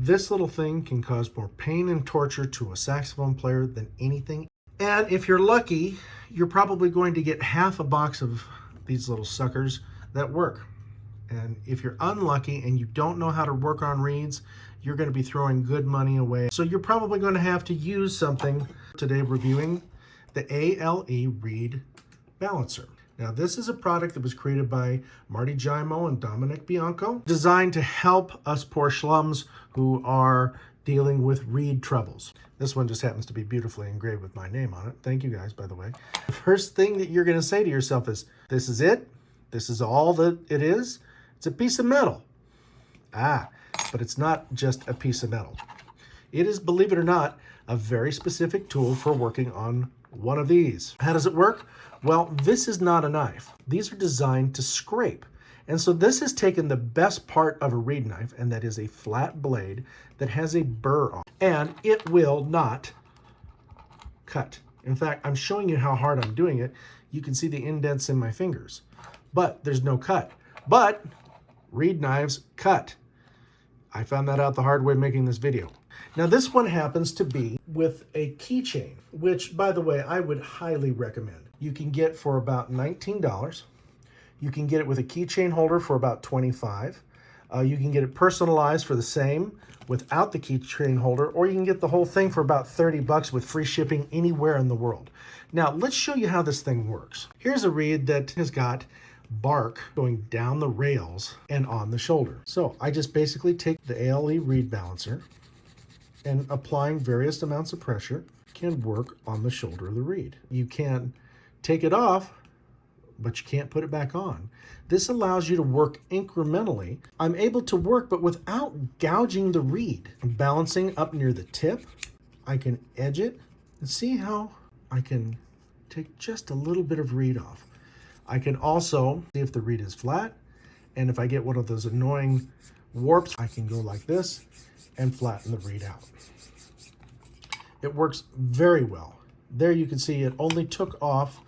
This little thing can cause more pain and torture to a saxophone player than anything. And if you're lucky, you're probably going to get half a box of these little suckers that work. And if you're unlucky and you don't know how to work on reeds, you're going to be throwing good money away. So you're probably going to have to use something. Today reviewing the ALE Reed Balancer. Now this is a product that was created by Marty Jaimo and Dominic Bianco, designed to help us poor schlums who are dealing with reed troubles. This one just happens to be beautifully engraved with my name on it. Thank you guys, by the way. The first thing that you're going to say to yourself is, this is it? This is all that it is? It's a piece of metal. But it's not just a piece of metal. It is, believe it or not, a very specific tool for working on one of these. How does it work? Well, this is not a knife. These are designed to scrape. And so this has taken the best part of a reed knife, and that is a flat blade that has a burr on it. And it will not cut. In fact, I'm showing you how hard I'm doing it. You can see the indents in my fingers, but there's no cut. But reed knives cut. I found that out the hard way making this video. Now this one happens to be with a keychain, which, by the way, I would highly recommend. You can get for about $19. You can get it with a keychain holder for about $25. You can get it personalized for the same without the keychain holder, or you can get the whole thing for about $30 with free shipping anywhere in the world. Now let's show you how this thing works. Here's a reed that has got bark going down the rails and on the shoulder. So I just basically take the ALE Reed Balancer, and applying various amounts of pressure can work on the shoulder of the reed. You can take it off, but you can't put it back on. This allows you to work incrementally. I'm able to work, but without gouging the reed. I'm balancing up near the tip. I can edge it and see how I can take just a little bit of reed off. I can also see if the reed is flat, and if I get one of those annoying warps, I can go like this and flatten the reed out. It works very well. There you can see it only took off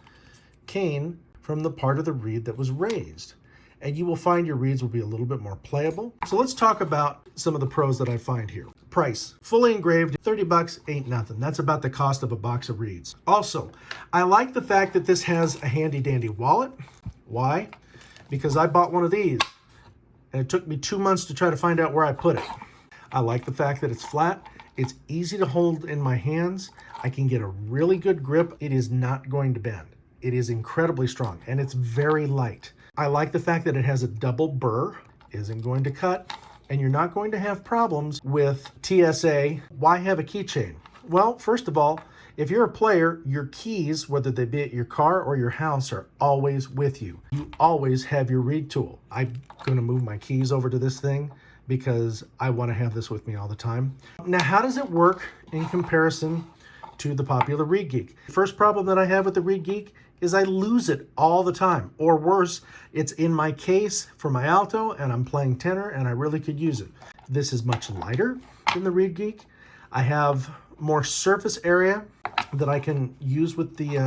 cane from the part of the reed that was raised. And you will find your reeds will be a little bit more playable. So let's talk about some of the pros that I find here. Price, fully engraved, $30 ain't nothing. That's about the cost of a box of reeds. Also, I like the fact that this has a handy dandy wallet. Why? Because I bought one of these and it took me 2 months to try to find out where I put it. I like the fact that it's flat. It's easy to hold in my hands. I can get a really good grip. It is not going to bend. It is incredibly strong and it's very light. I like the fact that it has a double burr, isn't going to cut, and you're not going to have problems with TSA. Why have a keychain? Well, first of all, if you're a player, your keys, whether they be at your car or your house, are always with you. You always have your reed tool. I'm going to move my keys over to this thing because I want to have this with me all the time. Now, how does it work in comparison to the popular Reed Geek? The first problem that I have with the Reed Geek is I lose it all the time, or worse, it's in my case for my alto and I'm playing tenor and I really could use it. This is much lighter than the Reed Geek. I have more surface area that I can use with the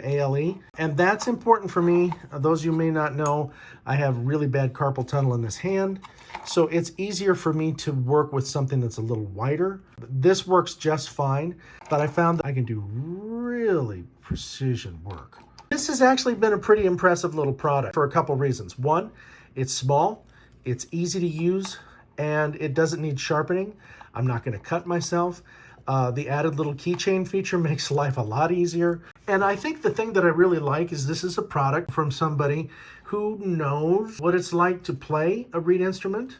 ALE, and that's important for me. Those of you may not know, I have really bad carpal tunnel in this hand, so it's easier for me to work with something that's a little wider. This works just fine, but I found that I can do really precision work. This has actually been a pretty impressive little product for a couple reasons. One, it's small, it's easy to use, and it doesn't need sharpening. I'm not going to cut myself. The added little keychain feature makes life a lot easier. And I think the thing that I really like is this is a product from somebody who knows what it's like to play a reed instrument.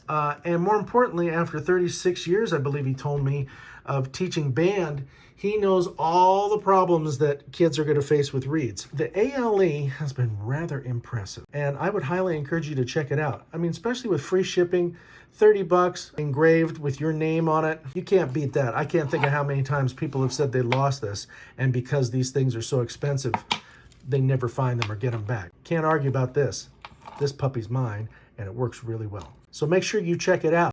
And more importantly, after 36 years, I believe he told me, of teaching band, he knows all the problems that kids are going to face with reeds. The ALE has been rather impressive, and I would highly encourage you to check it out. I mean, especially with free shipping, $30 engraved with your name on it. You can't beat that. I can't think of how many times people have said they lost this, and because these things are so expensive, they never find them or get them back. Can't argue about this. This puppy's mine, and it works really well. So make sure you check it out.